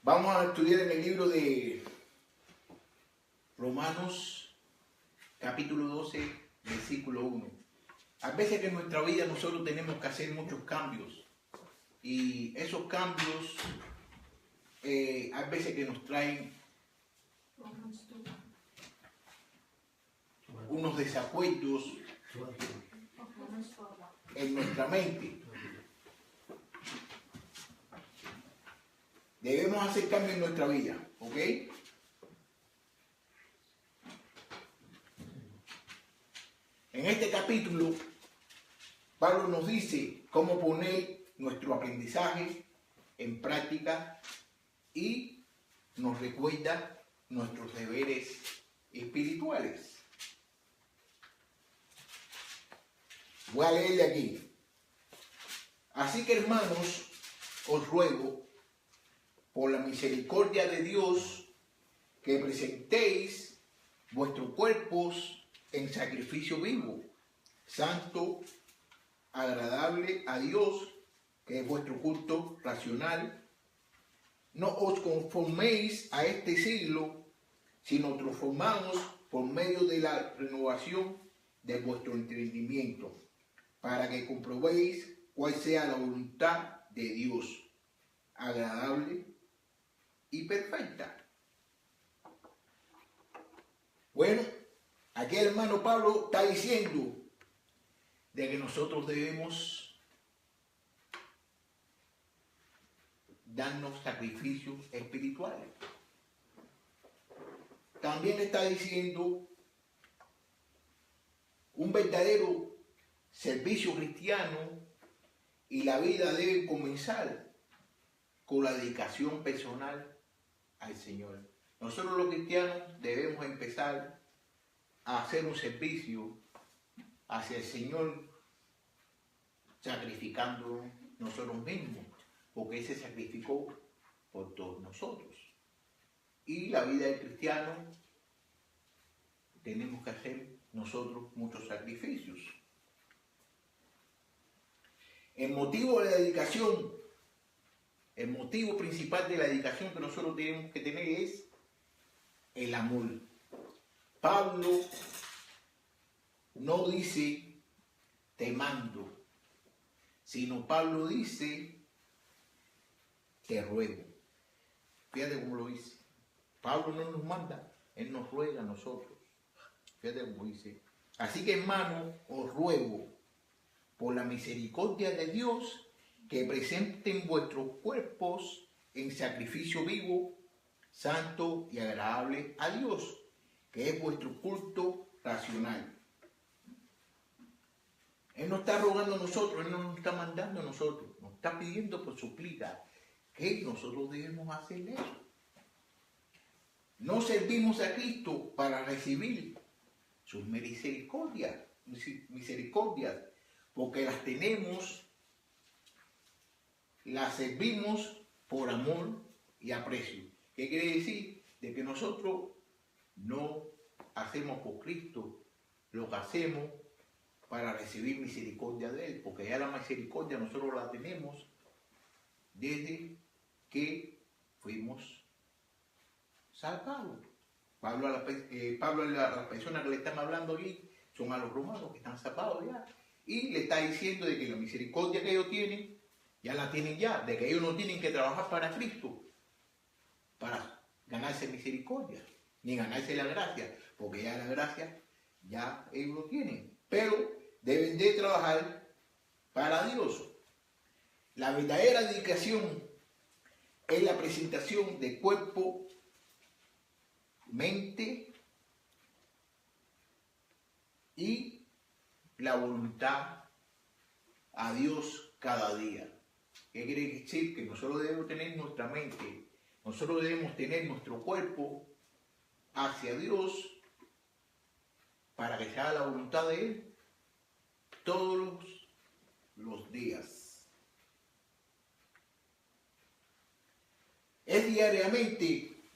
Vamos a estudiar en el libro de Romanos, capítulo 12, versículo 1. A veces que en nuestra vida nosotros tenemos que hacer muchos cambios. Y esos cambios, hay veces que nos traen unos desacuerdos en nuestra mente. Debemos hacer cambios en nuestra vida, ¿ok? En este capítulo, Pablo nos dice cómo poner nuestro aprendizaje en práctica y nos recuerda nuestros deberes espirituales. Voy a leerle aquí. Así que, hermanos, os ruego, por la misericordia de Dios, que presentéis vuestros cuerpos en sacrificio vivo, santo, agradable a Dios, que es vuestro culto racional. No os conforméis a este siglo, sino transformaos por medio de la renovación de vuestro entendimiento, para que comprobéis cuál sea la voluntad de Dios, agradable y perfecta. Bueno, aquí el hermano Pablo está diciendo de que nosotros debemos darnos sacrificios espirituales. También está diciendo un verdadero servicio cristiano, y la vida debe comenzar con la dedicación personal al Señor. Nosotros los cristianos debemos empezar a hacer un servicio hacia el Señor, sacrificando nosotros mismos, porque Él se sacrificó por todos nosotros. Y la vida del cristiano tenemos que hacer nosotros muchos sacrificios. El motivo de la dedicación, el motivo principal de la dedicación que nosotros tenemos que tener es el amor. Pablo no dice te mando, sino Pablo dice te ruego. Fíjate cómo lo dice. Pablo no nos manda, él nos ruega a nosotros. Fíjate cómo dice. Así que, hermano, os ruego por la misericordia de Dios, que presenten vuestros cuerpos en sacrificio vivo, santo y agradable a Dios, que es vuestro culto racional. Él no está rogando a nosotros, Él no nos está mandando a nosotros, nos está pidiendo por súplica que nosotros debemos hacer eso. No servimos a Cristo para recibir sus misericordias, porque las tenemos, las servimos por amor y aprecio. ¿Qué quiere decir? De que nosotros no hacemos por Cristo lo que hacemos para recibir misericordia de Él, porque ya la misericordia nosotros la tenemos desde que fuimos salvados. Pablo a las personas que le están hablando aquí son a los romanos que están salvados ya. Y le está diciendo de que la misericordia que ellos tienen, ya la tienen ya, de que ellos no tienen que trabajar para Cristo, para ganarse misericordia, ni ganarse la gracia, porque ya la gracia, ya ellos lo tienen. Pero deben de trabajar para Dios. La verdadera dedicación es la presentación de cuerpo, mente y la voluntad a Dios cada día. ¿Qué quiere decir? Que nosotros debemos tener nuestra mente, nosotros debemos tener nuestro cuerpo hacia Dios para que sea la voluntad de Él todos los días. Es diariamente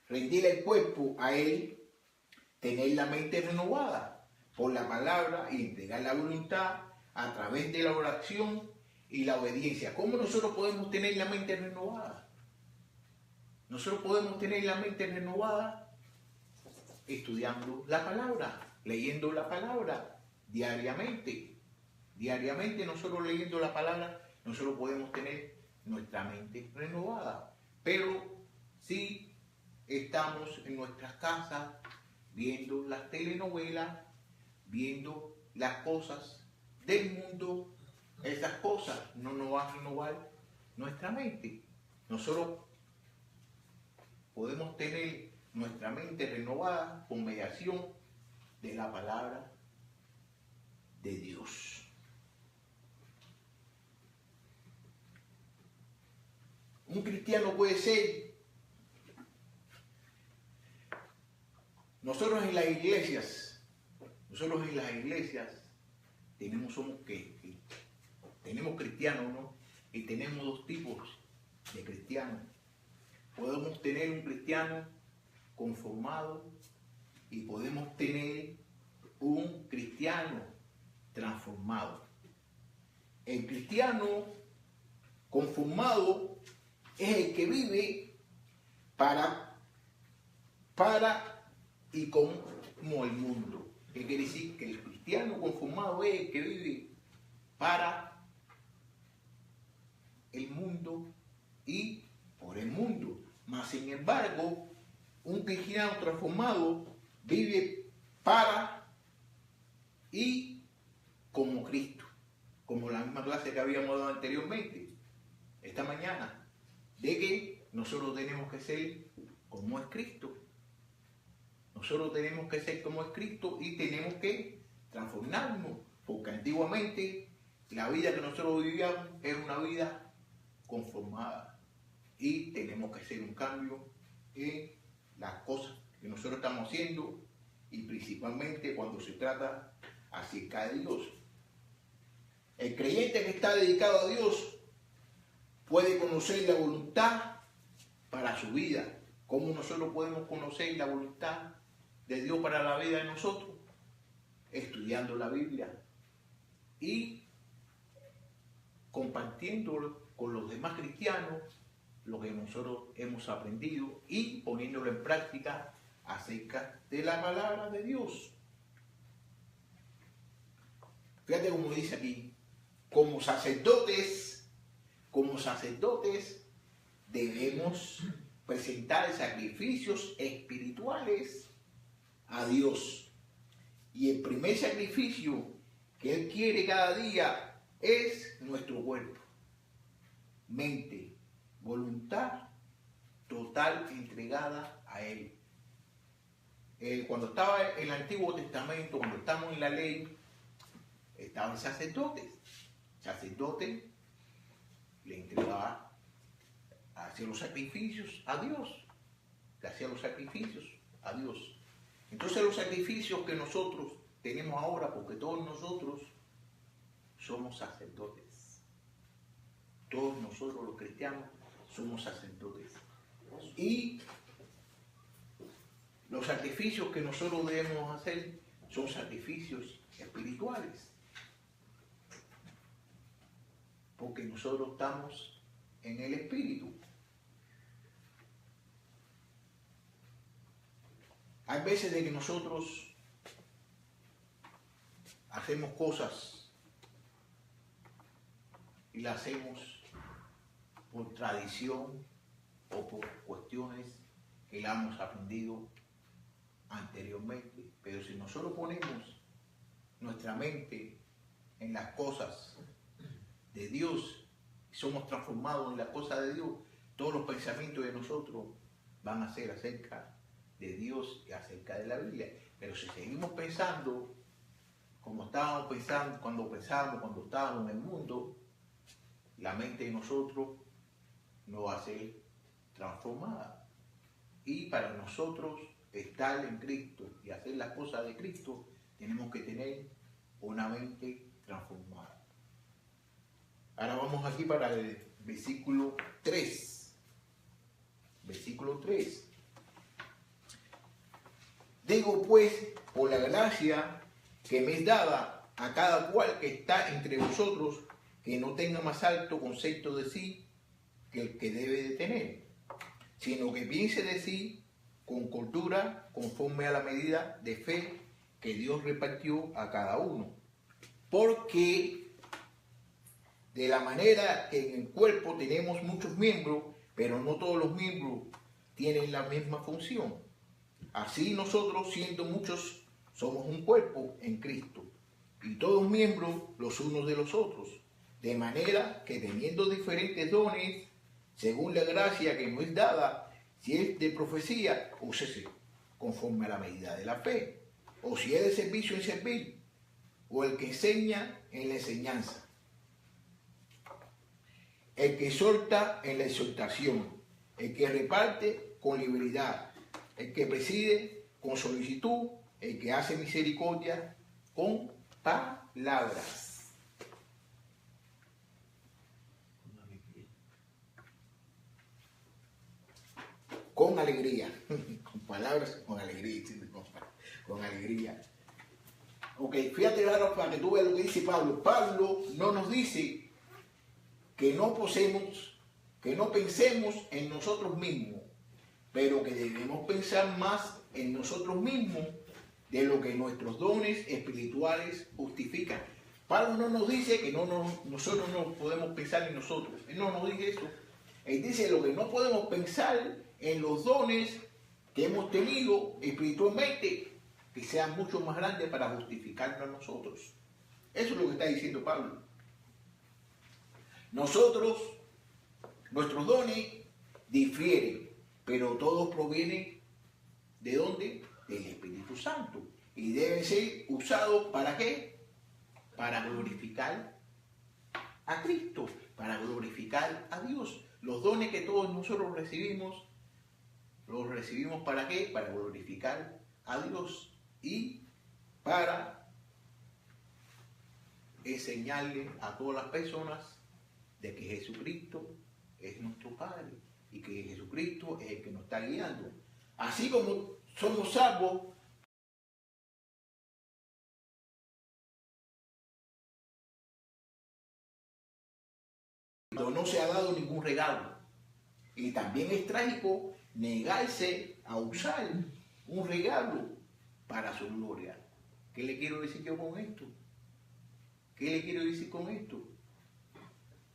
rendir el cuerpo a Él, tener la mente renovada por la palabra y entregar la voluntad a través de la oración y la obediencia. ¿Cómo nosotros podemos tener la mente renovada? Nosotros podemos tener la mente renovada estudiando la palabra, leyendo la palabra diariamente. Diariamente nosotros leyendo la palabra, nosotros podemos tener nuestra mente renovada. Pero si estamos en nuestras casas viendo las telenovelas, viendo las cosas del mundo, esas cosas no nos van a renovar nuestra mente. Nosotros podemos tener nuestra mente renovada con mediación de la palabra de Dios. Un cristiano puede ser, nosotros en las iglesias tenemos cristianos, ¿no? Y tenemos dos tipos de cristianos. Podemos tener un cristiano conformado y podemos tener un cristiano transformado. El cristiano conformado es el que vive para y como el mundo. ¿Qué quiere decir? Que el cristiano conformado es el que vive para el mundo y por el mundo. Mas sin embargo, un cristiano transformado vive para y como Cristo, como la misma clase que habíamos dado anteriormente, esta mañana, de que nosotros tenemos que ser como es Cristo. Nosotros tenemos que ser como es Cristo y tenemos que transformarnos, porque antiguamente la vida que nosotros vivíamos era una vida conformada y tenemos que hacer un cambio en las cosas que nosotros estamos haciendo y principalmente cuando se trata acerca de Dios. El creyente que está dedicado a Dios puede conocer la voluntad para su vida. ¿Cómo nosotros podemos conocer la voluntad de Dios para la vida de nosotros? Estudiando la Biblia y compartiendo con los demás cristianos lo que nosotros hemos aprendido y poniéndolo en práctica acerca de la palabra de Dios. Fíjate cómo dice aquí, como sacerdotes debemos presentar sacrificios espirituales a Dios. Y el primer sacrificio que Él quiere cada día es nuestro cuerpo, mente, voluntad total entregada a Él. Cuando estaba en el Antiguo Testamento, cuando estamos en la ley, estaban sacerdotes. Sacerdote le entregaba, hacía los sacrificios a Dios. Le hacía los sacrificios a Dios. Entonces los sacrificios que nosotros tenemos ahora, porque todos nosotros somos sacerdotes. Todos nosotros los cristianos somos sacerdotes. Y los sacrificios que nosotros debemos hacer son sacrificios espirituales. Porque nosotros estamos en el Espíritu. Hay veces de que nosotros hacemos cosas y las hacemos por tradición o por cuestiones que la hemos aprendido anteriormente. Pero si nosotros ponemos nuestra mente en las cosas de Dios, somos transformados en las cosas de Dios, todos los pensamientos de nosotros van a ser acerca de Dios y acerca de la Biblia. Pero si seguimos pensando como estábamos pensando cuando estábamos en el mundo, la mente de nosotros no va a ser transformada. Y para nosotros estar en Cristo y hacer las cosas de Cristo, tenemos que tener una mente transformada. Ahora vamos aquí para el versículo 3. Versículo 3. Digo pues, por la gracia que me es dada a cada cual que está entre vosotros, que no tenga más alto concepto de sí que el que debe de tener, sino que piense de sí con cordura, conforme a la medida de fe que Dios repartió a cada uno. Porque de la manera que en el cuerpo tenemos muchos miembros, pero no todos los miembros tienen la misma función. Así nosotros, siendo muchos, somos un cuerpo en Cristo, y todos miembros los unos de los otros, de manera que teniendo diferentes dones, según la gracia que nos es dada, si es de profecía, úsese conforme a la medida de la fe, o si es de servicio en servir, o el que enseña en la enseñanza, el que exhorta en la exhortación, el que reparte con liberalidad, el que preside con solicitud, el que hace misericordia con palabras. Con alegría, con palabras, con alegría, con alegría. Ok, fíjate ahora para que tú veas lo que dice Pablo. Pablo no nos dice que no posemos, que no pensemos en nosotros mismos, pero que debemos pensar más en nosotros mismos de lo que nuestros dones espirituales justifican. Pablo no nos dice que nosotros no podemos pensar en nosotros. Él no nos dice eso. Él dice lo que no podemos pensar en los dones que hemos tenido espiritualmente, que sean mucho más grandes para justificarnos a nosotros. Eso es lo que está diciendo Pablo. Nosotros, nuestros dones difieren, pero todos provienen ¿de dónde? Del Espíritu Santo. Y deben ser usados ¿para qué? Para glorificar a Cristo, para glorificar a Dios. Los dones que todos nosotros recibimos, los recibimos ¿para qué? Para glorificar a Dios y para enseñarle a todas las personas de que Jesucristo es nuestro Padre y que Jesucristo es el que nos está guiando. Así como somos salvos, no se ha dado ningún regalo. Y también es trágico negarse a usar un regalo para su gloria. ¿Qué le quiero decir yo con esto? ¿Qué le quiero decir con esto?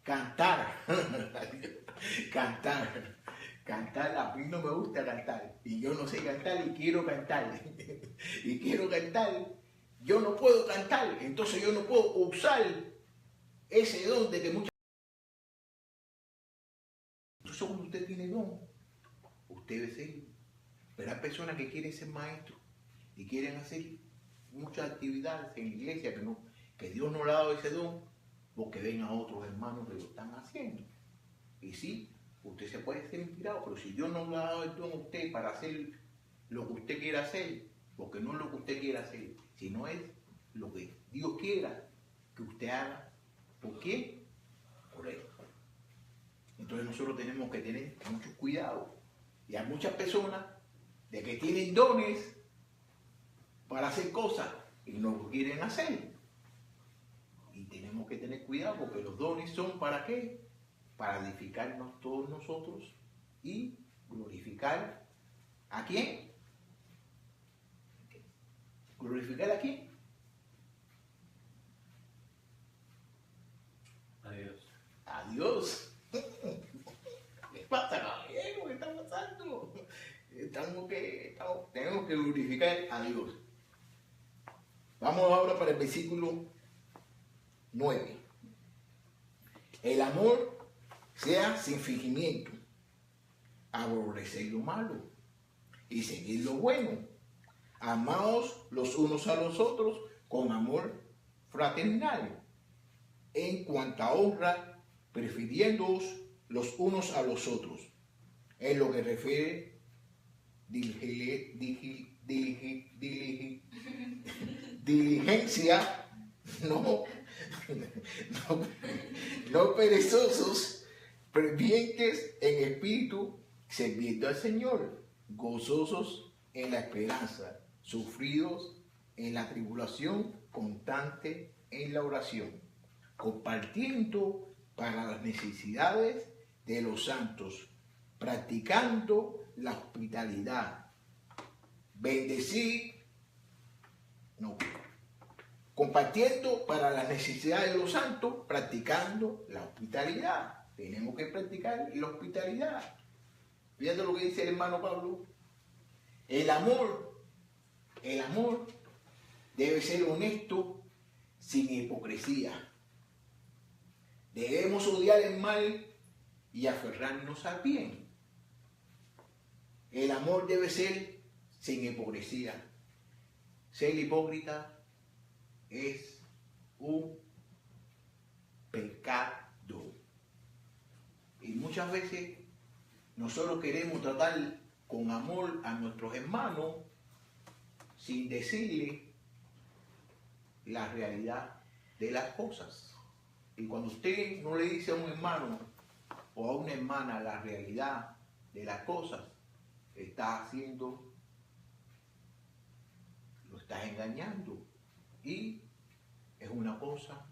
Cantar. Cantar, a mí no me gusta cantar. Y yo no sé cantar y quiero cantar. Y quiero cantar. Yo no puedo cantar, entonces yo no puedo usar ese don de que muchas... Entonces cuando usted tiene don, usted debe ser. Pero hay personas que quieren ser maestros y quieren hacer muchas actividades en la iglesia que Dios no le ha dado ese don, porque ven a otros hermanos que lo están haciendo. Y sí, usted se puede ser inspirado, pero si Dios no le ha dado el don a usted para hacer lo que usted quiera hacer, porque no es lo que usted quiera hacer, sino es lo que Dios quiera que usted haga. ¿Por qué? Por Él. Entonces nosotros tenemos que tener mucho cuidado. Y hay muchas personas de que tienen dones para hacer cosas y no lo quieren hacer. Y tenemos que tener cuidado porque los dones son ¿para qué? Para edificarnos todos nosotros y glorificar ¿a quién? ¿Glorificar a quién? A Dios. A Dios. ¿Qué pasa, caballero? ¿Qué está pasando? Tenemos que glorificar a Dios. Vamos ahora para el versículo 9. El amor sea sin fingimiento, aborrecer lo malo y seguir lo bueno. Amaos los unos a los otros con amor fraternal. En cuanto a honra, prefiriéndoos los unos a los otros. En lo que refiere diligencia, no perezosos, fervientes en espíritu, sirviendo al Señor, gozosos en la esperanza, sufridos en la tribulación, constante en la oración, compartiendo para las necesidades de los santos practicando la hospitalidad. Bendecir, no. Compartiendo para las necesidades de los santos, practicando la hospitalidad. Tenemos que practicar la hospitalidad. Fíjate lo que dice el hermano Pablo. El amor debe ser honesto, sin hipocresía. Debemos odiar el mal y aferrarnos al bien. El amor debe ser sin hipocresía. Ser hipócrita es un pecado. Y muchas veces nosotros queremos tratar con amor a nuestros hermanos sin decirle la realidad de las cosas. Y cuando usted no le dice a un hermano o a una hermana la realidad de las cosas, lo está engañando. Y es una cosa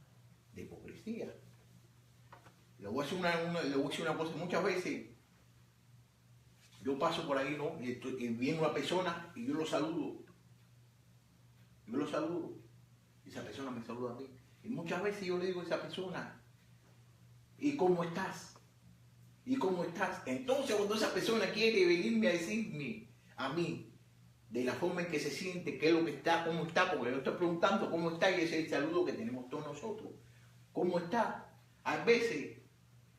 de hipocresía. Le voy a decir una cosa, muchas veces yo paso por ahí, ¿no? Y viene una persona y yo lo saludo. Y esa persona me saluda a mí. Y muchas veces yo le digo a esa persona, ¿y cómo estás? ¿Y cómo estás? Entonces cuando esa persona quiere venirme a decirme a mí de la forma en que se siente, qué es lo que está, cómo está, porque yo estoy preguntando cómo está y ese es el saludo que tenemos todos nosotros. ¿Cómo está? Hay veces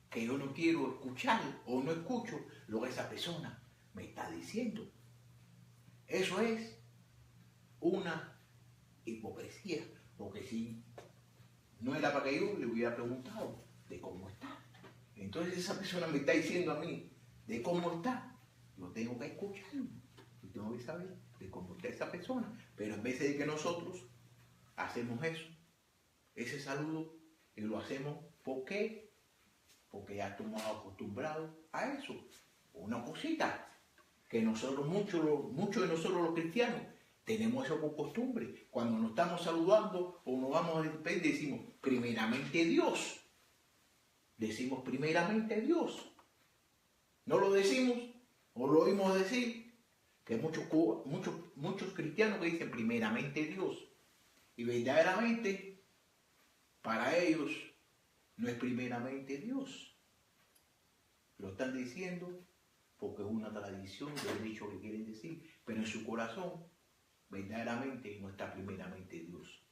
que yo no quiero escuchar o no escucho lo que esa persona me está diciendo. Eso es una hipocresía, porque si no era para que yo le hubiera preguntado de cómo está. Entonces esa persona me está diciendo a mí de cómo está. Yo tengo que escucharlo. Yo tengo que saber de cómo está esa persona. Pero en vez de que nosotros hacemos eso, ese saludo, y lo hacemos, ¿por qué? Porque ya estamos acostumbrados a eso. Una cosita que nosotros, muchos de nosotros los cristianos, tenemos eso por costumbre. Cuando nos estamos saludando o nos vamos a despedir, decimos primeramente Dios. Decimos primeramente Dios. No lo decimos o lo oímos decir, que hay muchos cristianos que dicen primeramente Dios. Y verdaderamente, para ellos, no es primeramente Dios. Lo están diciendo porque es una tradición del dicho que quieren decir, pero en su corazón verdaderamente no está primeramente Dios.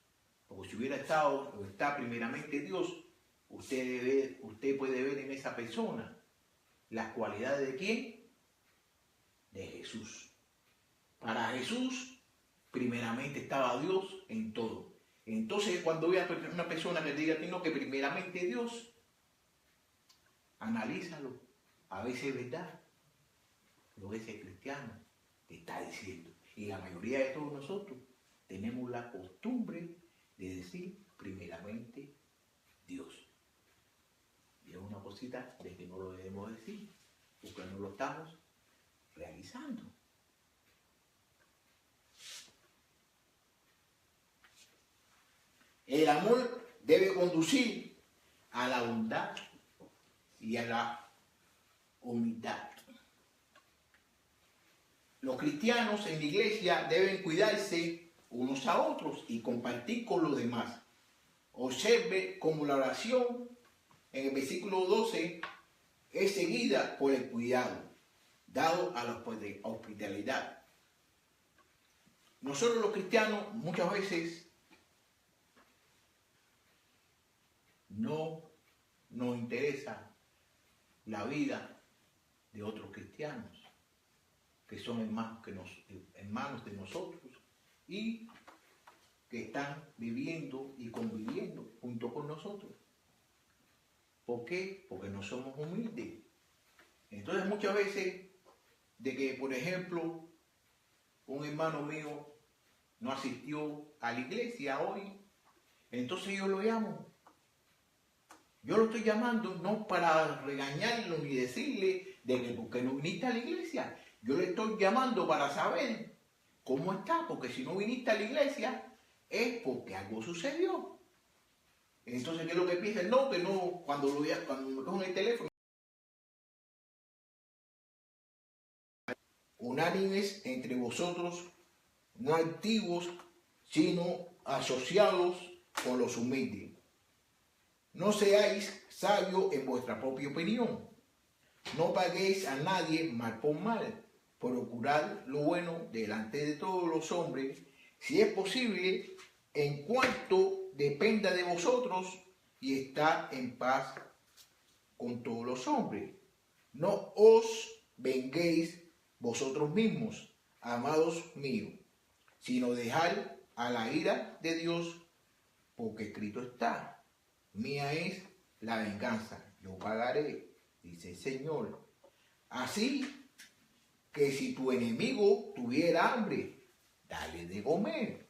Porque si hubiera estado o está primeramente Dios, usted puede ver en esa persona las cualidades de ¿quién? De Jesús. Para Jesús, primeramente estaba Dios en todo. Entonces, cuando veas una persona que te diga que primeramente Dios, analízalo. A veces es verdad lo que ese cristiano te está diciendo. Y la mayoría de todos nosotros tenemos la costumbre de decir primeramente Dios. Y es una cosita de que no lo debemos decir, porque no lo estamos realizando. El amor debe conducir a la bondad y a la humildad. Los cristianos en la iglesia deben cuidarse unos a otros y compartir con los demás. Observe cómo la oración en el versículo 12 es seguida por el cuidado dado a la hospitalidad. Nosotros los cristianos muchas veces no nos interesa la vida de otros cristianos que son hermanos de nosotros y que están viviendo y conviviendo junto con nosotros. ¿Por qué? Porque no somos humildes. Entonces muchas veces de que, por ejemplo, un hermano mío no asistió a la iglesia hoy, entonces yo lo llamo. Yo lo estoy llamando no para regañarlo ni decirle de que porque no viniste a la iglesia. Yo le estoy llamando para saber cómo está, porque si no viniste a la iglesia es porque algo sucedió. Entonces, ¿qué es lo que piensa? No, que no, cuando me cogen el teléfono. unánimes entre vosotros, no antiguos, sino asociados con los humildes. No seáis sabios en vuestra propia opinión. No paguéis a nadie mal por mal. Procurad lo bueno delante de todos los hombres, si es posible, en cuanto dependa de vosotros, y estad en paz con todos los hombres. No os venguéis vosotros mismos, amados míos, sino dejad a la ira de Dios, porque escrito está: mía es la venganza, yo pagaré, dice el Señor. Así que si tu enemigo tuviera hambre, dale de comer.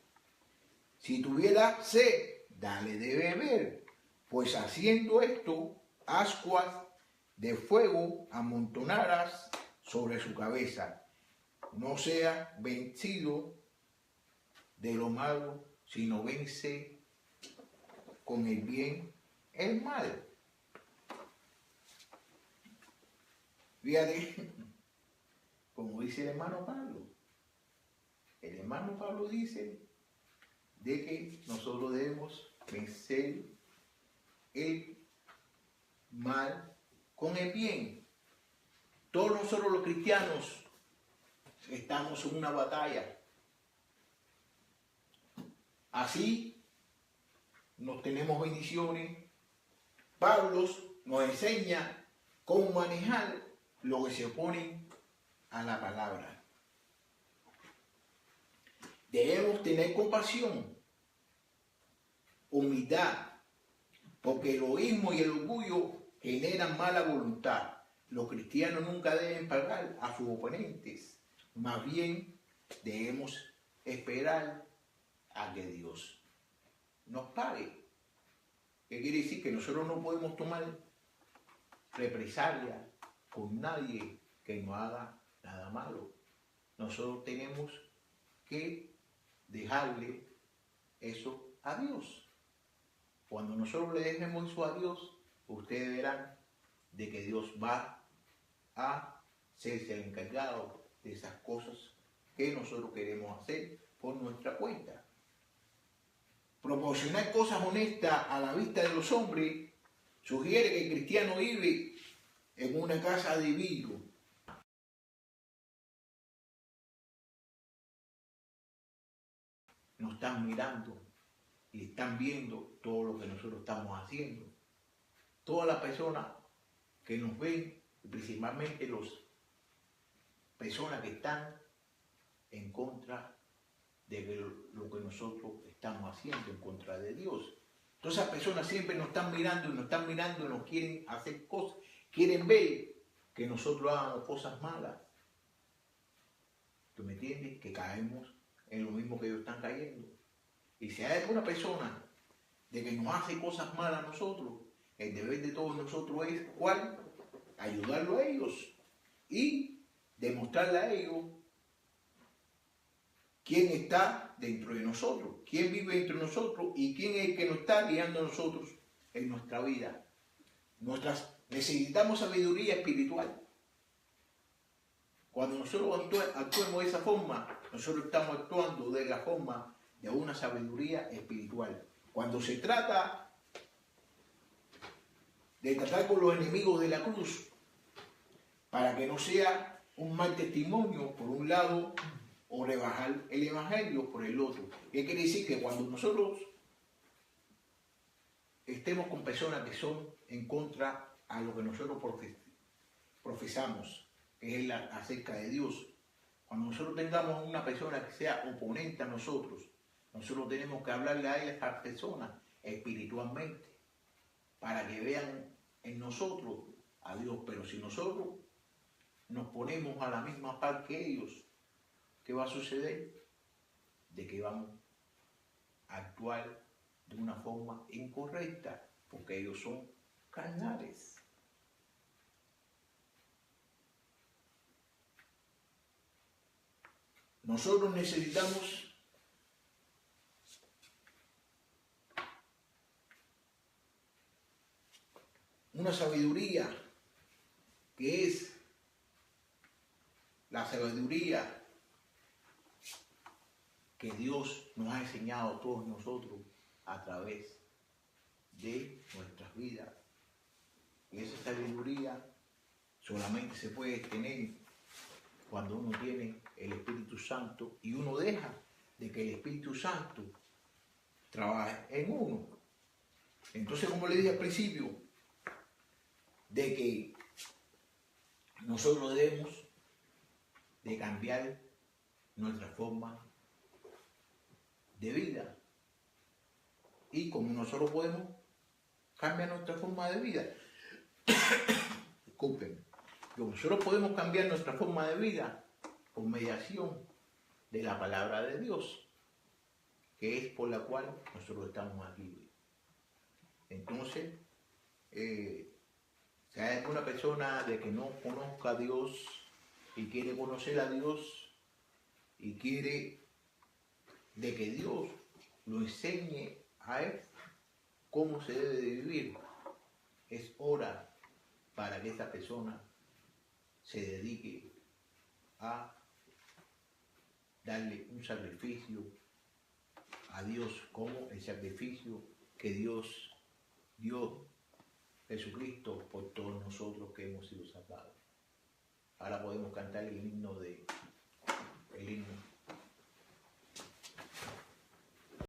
Si tuviera sed, dale de beber. Pues haciendo esto, ascuas de fuego amontonarás sobre su cabeza. No sea vencido de lo malo, sino vence con el bien el mal. Fíjate, como dice el hermano Pablo. El hermano Pablo dice de que nosotros debemos vencer el mal con el bien. Todos nosotros los cristianos estamos en una batalla. Así nos tenemos bendiciones. Pablo nos enseña cómo manejar lo que se opone a la palabra. Debemos tener compasión, humildad, porque el egoísmo y el orgullo generan mala voluntad. Los cristianos nunca deben pagar a sus oponentes, más bien debemos esperar a que Dios nos pague. ¿Qué quiere decir? Que nosotros no podemos tomar represalia con nadie que nos haga nada malo. Nosotros tenemos que dejarle eso a Dios. Cuando nosotros le dejemos eso a Dios, ustedes verán de que Dios va a serse el encargado de esas cosas que nosotros queremos hacer por nuestra cuenta. Proporcionar cosas honestas a la vista de los hombres sugiere que el cristiano vive en una casa de vidrio. Nos están mirando y están viendo todo lo que nosotros estamos haciendo. Todas las personas que nos ven, principalmente las personas que están en contra de lo que nosotros estamos haciendo, en contra de Dios. Todas esas personas siempre nos están mirando y nos quieren hacer cosas, quieren ver que nosotros hagamos cosas malas. ¿Tú me entiendes? Que caemos en lo mismo que ellos están cayendo. Y si hay alguna persona de que nos hace cosas malas a nosotros, el deber de todos nosotros es, ¿cuál? Ayudarlo a ellos y demostrarle a ellos quién está dentro de nosotros, quién vive dentro de nosotros y quién es el que nos está guiando a nosotros en nuestra vida. Necesitamos sabiduría espiritual. Cuando nosotros actuemos de esa forma, nosotros estamos actuando de la forma de una sabiduría espiritual. Cuando se trata de tratar con los enemigos de la cruz, para que no sea un mal testimonio por un lado o rebajar el evangelio por el otro. ¿Qué quiere decir? Que cuando nosotros estemos con personas que son en contra a lo que nosotros profesamos, que es acerca de Dios, cuando nosotros tengamos una persona que sea oponente a nosotros tenemos que hablarle a esa persona espiritualmente para que vean en nosotros a Dios. Pero si nosotros nos ponemos a la misma par que ellos, ¿qué va a suceder? De que vamos a actuar de una forma incorrecta, porque ellos son carnales. Nosotros necesitamos una sabiduría que es la sabiduría que Dios nos ha enseñado a todos nosotros a través de nuestras vidas. Y esa sabiduría solamente se puede tener cuando uno tiene el Espíritu Santo y uno deja de que el Espíritu Santo trabaje en uno. Entonces, como le dije al principio, de que nosotros debemos de cambiar nuestra forma de vida. Y como nosotros podemos cambiar nuestra forma de vida, disculpen, nosotros podemos cambiar nuestra forma de vida por mediación de la palabra de Dios, que es por la cual nosotros estamos aquí. Entonces, si hay alguna persona de que no conozca a Dios y quiere conocer a Dios y quiere de que Dios lo enseñe a él cómo se debe de vivir, es hora para que esta persona se dedique a darle un sacrificio a Dios, como el sacrificio que Dios dio Jesucristo por todos nosotros que hemos sido salvados. Ahora podemos cantar el himno